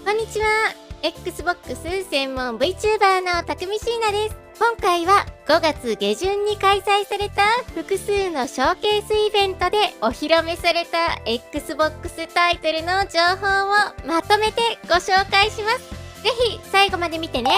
こんにちは。Xbox 専門 VTuber のたくみしーなです。今回は5月下旬に開催された複数のショーケースイベントでお披露目された Xbox タイトルの情報をまとめてご紹介します。ぜひ最後まで見てね。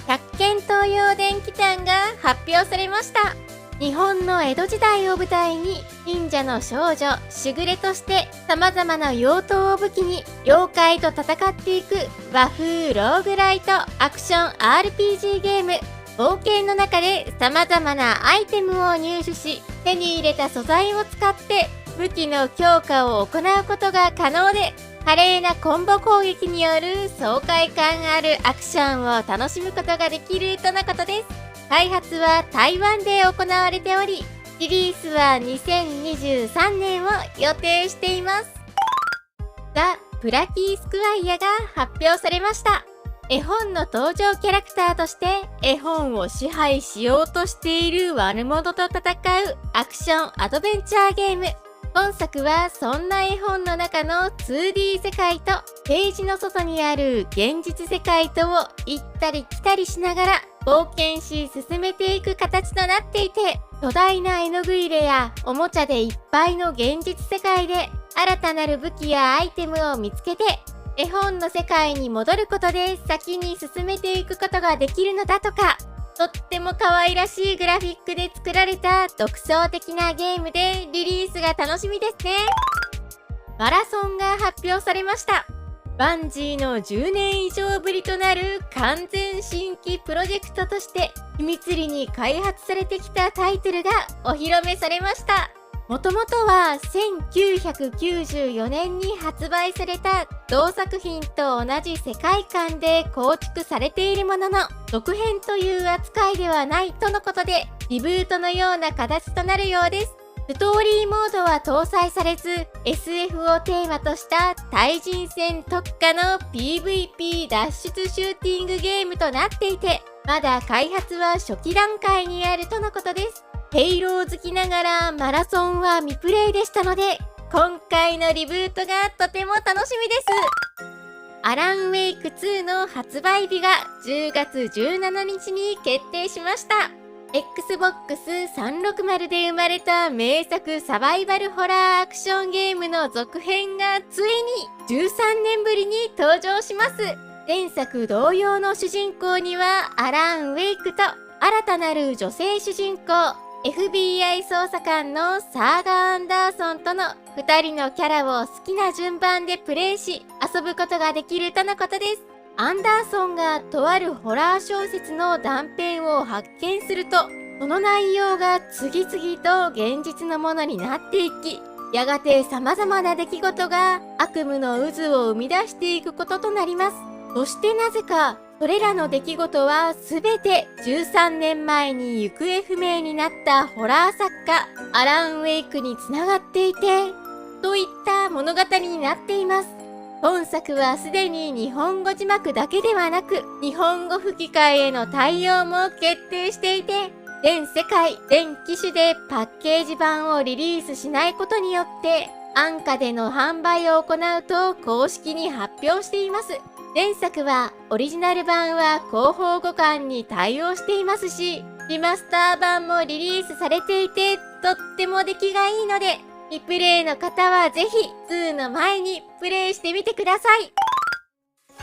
百軒東洋伝祈譚が発表されました。日本の江戸時代を舞台に忍者の少女しぐれとして様々な妖刀を武器に妖怪と戦っていく和風ローグライトアクション RPG ゲーム。冒険の中で様々なアイテムを入手し、手に入れた素材を使って武器の強化を行うことが可能で、華麗なコンボ攻撃による爽快感あるアクションを楽しむことができるとのことです。開発は台湾で行われており、リリースは2023年を予定しています。ザ・プラキースクワイアが発表されました。絵本の登場キャラクターとして絵本を支配しようとしている悪者と戦うアクションアドベンチャーゲーム。本作はそんな絵本の中の 2D 世界とページの外にある現実世界とを行ったり来たりしながら冒険し進めていく形となっていて、巨大な絵の具入れやおもちゃでいっぱいの現実世界で新たなる武器やアイテムを見つけて絵本の世界に戻ることで先に進めていくことができるのだとか。とっても可愛らしいグラフィックで作られた独創的なゲームでリリースが楽しみですね。マラソンが発表されました。バンジーの10年以上ぶりとなる完全新規プロジェクトとして秘密裏に開発されてきたタイトルがお披露目されました。もともとは1994年に発売された同作品と同じ世界観で構築されているものの、続編という扱いではないとのことで、リブートのような形となるようです。ストーリーモードは搭載されず、SF をテーマとした対人戦特化の PVP 脱出シューティングゲームとなっていて、まだ開発は初期段階にあるとのことです。ヘイロー好きながらマラソンは未プレイでしたので、今回のリブートがとても楽しみです。アランウェイク2の発売日が10月17日に決定しました。Xbox 360で生まれた名作サバイバルホラーアクションゲームの続編がついに13年ぶりに登場します。前作同様の主人公にはアラン・ウェイクと新たなる女性主人公FBI 捜査官のサーガー・アンダーソンとの2人のキャラを好きな順番でプレイし遊ぶことができるとのことです。アンダーソンがとあるホラー小説の断片を発見すると、その内容が次々と現実のものになっていき、やがて様々な出来事が悪夢の渦を生み出していくこととなります。そしてなぜかそれらの出来事はすべて13年前に行方不明になったホラー作家アラン・ウェイクにつながっていて、といった物語になっています。本作はすでに日本語字幕だけではなく日本語吹き替えへの対応も決定していて、全世界全機種でパッケージ版をリリースしないことによって安価での販売を行うと公式に発表しています。前作はオリジナル版は広報互換に対応していますし、リマスター版もリリースされていてとっても出来がいいので、未プレイの方はぜひ2の前にプレイしてみてください。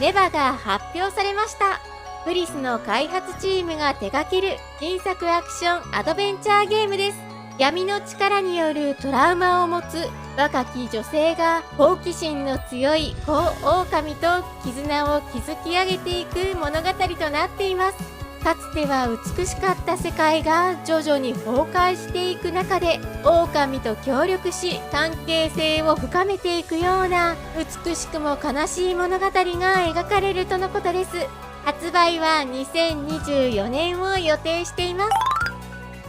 ネバが発表されました。フリスの開発チームが手掛ける新作アクションアドベンチャーゲームです。闇の力によるトラウマを持つ若き女性が好奇心の強い子狼と絆を築き上げていく物語となっています。かつては美しかった世界が徐々に崩壊していく中で狼と協力し関係性を深めていくような美しくも悲しい物語が描かれるとのことです。発売は2024年を予定しています。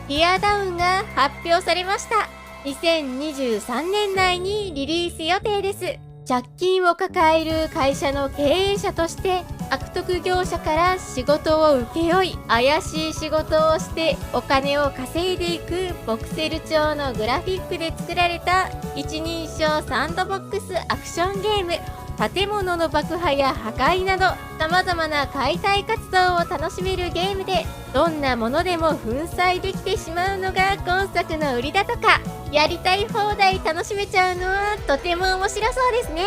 ティアダウンが発表されました。2023年内にリリース予定です。借金を抱える会社の経営者として悪徳業者から仕事を請け負い、怪しい仕事をしてお金を稼いでいくボクセル調のグラフィックで作られた一人称サンドボックスアクションゲーム。建物の爆破や破壊など様々な解体活動を楽しめるゲームで、どんなものでも粉砕できてしまうのが今作の売りだとか。やりたい放題楽しめちゃうのはとても面白そうですね。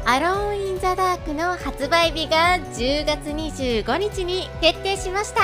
アローン・イン・ザ・ダークの発売日が10月25日に決定しました。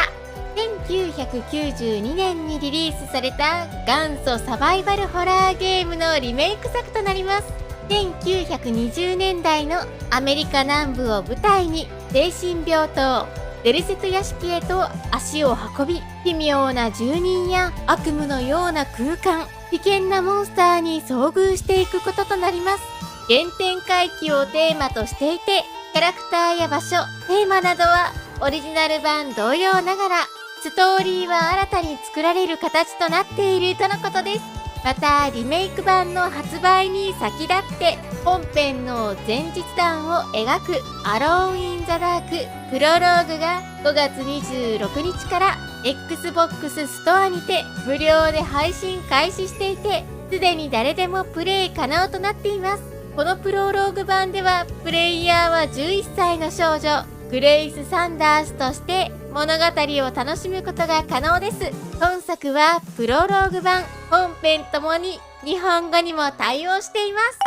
1992年にリリースされた元祖サバイバルホラーゲームのリメイク作となります。1920年代のアメリカ南部を舞台に、精神病棟デルセト屋敷へと足を運び、奇妙な住人や悪夢のような空間、危険なモンスターに遭遇していくこととなります。原点回帰をテーマとしていて、キャラクターや場所、テーマなどはオリジナル版同様ながら、ストーリーは新たに作られる形となっているとのことです。また、リメイク版の発売に先立って、本編の前日談を描くアローン・イン・ザ・ダークプロローグが5月26日から Xbox ストアにて無料で配信開始していて、すでに誰でもプレイ可能となっています。このプロローグ版では、プレイヤーは11歳の少女、グレイス・サンダースとして物語を楽しむことが可能です。本作はプロローグ版、本編ともに日本語にも対応しています。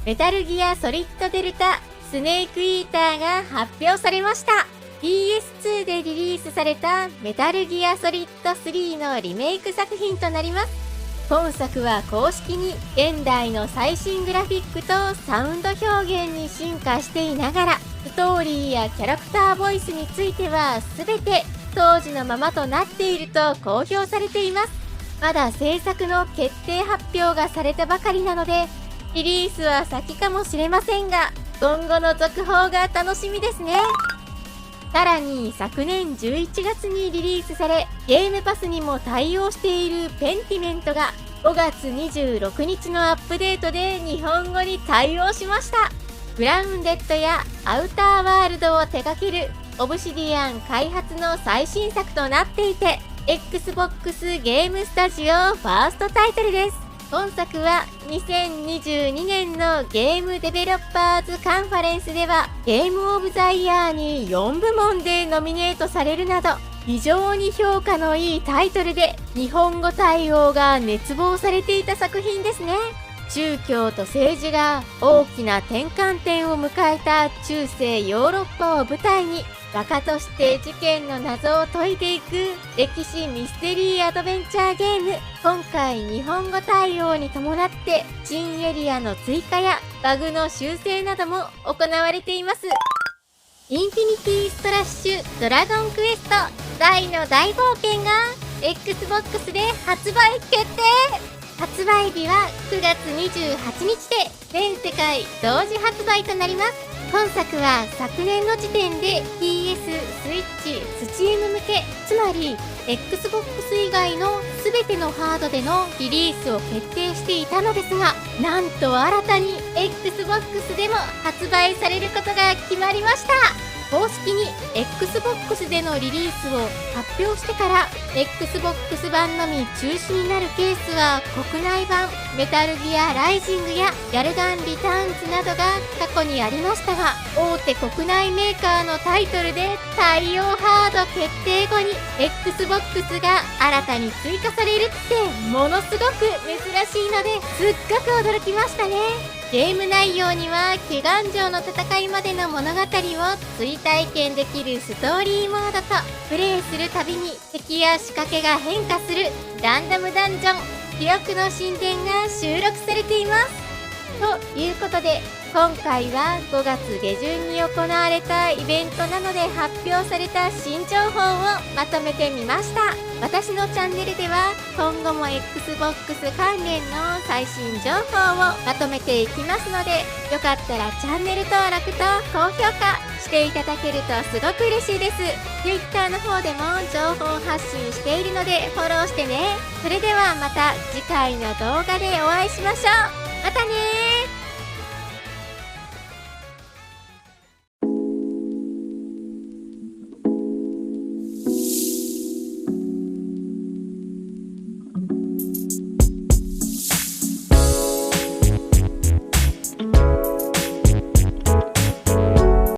メタルギアソリッドデルタスネークイーターが発表されました。PS2 でリリースされたメタルギアソリッド3のリメイク作品となります。本作は公式に現代の最新グラフィックとサウンド表現に進化していながら、ストーリーやキャラクターボイスについては全て当時のままとなっていると公表されています。まだ制作の決定発表がされたばかりなので、リリースは先かもしれませんが、今後の続報が楽しみですね。さらに昨年11月にリリースされ、ゲームパスにも対応しているペンティメントが5月26日のアップデートで日本語に対応しました。グラウンデッドやアウターワールドを手掛けるオブシディアン開発の最新作となっていて、Xbox ゲームスタジオファーストタイトルです。本作は2022年のゲームデベロッパーズカンファレンスではゲームオブザイヤーに4部門でノミネートされるなど、非常に評価のいいタイトルで日本語対応が熱望されていた作品ですね。宗教と政治が大きな転換点を迎えた中世ヨーロッパを舞台に、画家として事件の謎を解いていく歴史ミステリーアドベンチャーゲーム。今回日本語対応に伴って新エリアの追加やバグの修正なども行われています。インフィニティストラッシュドラゴンクエスト大の大冒険が Xbox で発売決定。発売日は9月28日で全世界同時発売となります。本作は昨年の時点で PS、Switch、Steam 向け、つまり Xbox 以外の全てのハードでのリリースを決定していたのですが、なんと新たに Xbox でも発売されることが決まりました。公式に Xbox でのリリースを発表してから Xbox 版のみ中止になるケースは国内版メタルギアライジングやガルガンリターンズなどが過去にありましたが、大手国内メーカーのタイトルで対応ハード決定後に Xbox が新たに追加されるってものすごく珍しいのですっごく驚きましたね。ゲーム内容には祈願城の戦いまでの物語を追体験できるストーリーモードと、プレイするたびに敵や仕掛けが変化するランダムダンジョン、記憶の神殿が収録されています。ということで、今回は5月下旬に行われたイベントなので発表された新情報をまとめてみました。私のチャンネルでは今後も Xbox 関連の最新情報をまとめていきますので、よかったらチャンネル登録と高評価していただけるとすごく嬉しいです。Twitter の方でも情報発信しているのでフォローしてね。それではまた次回の動画でお会いしましょう。またねー。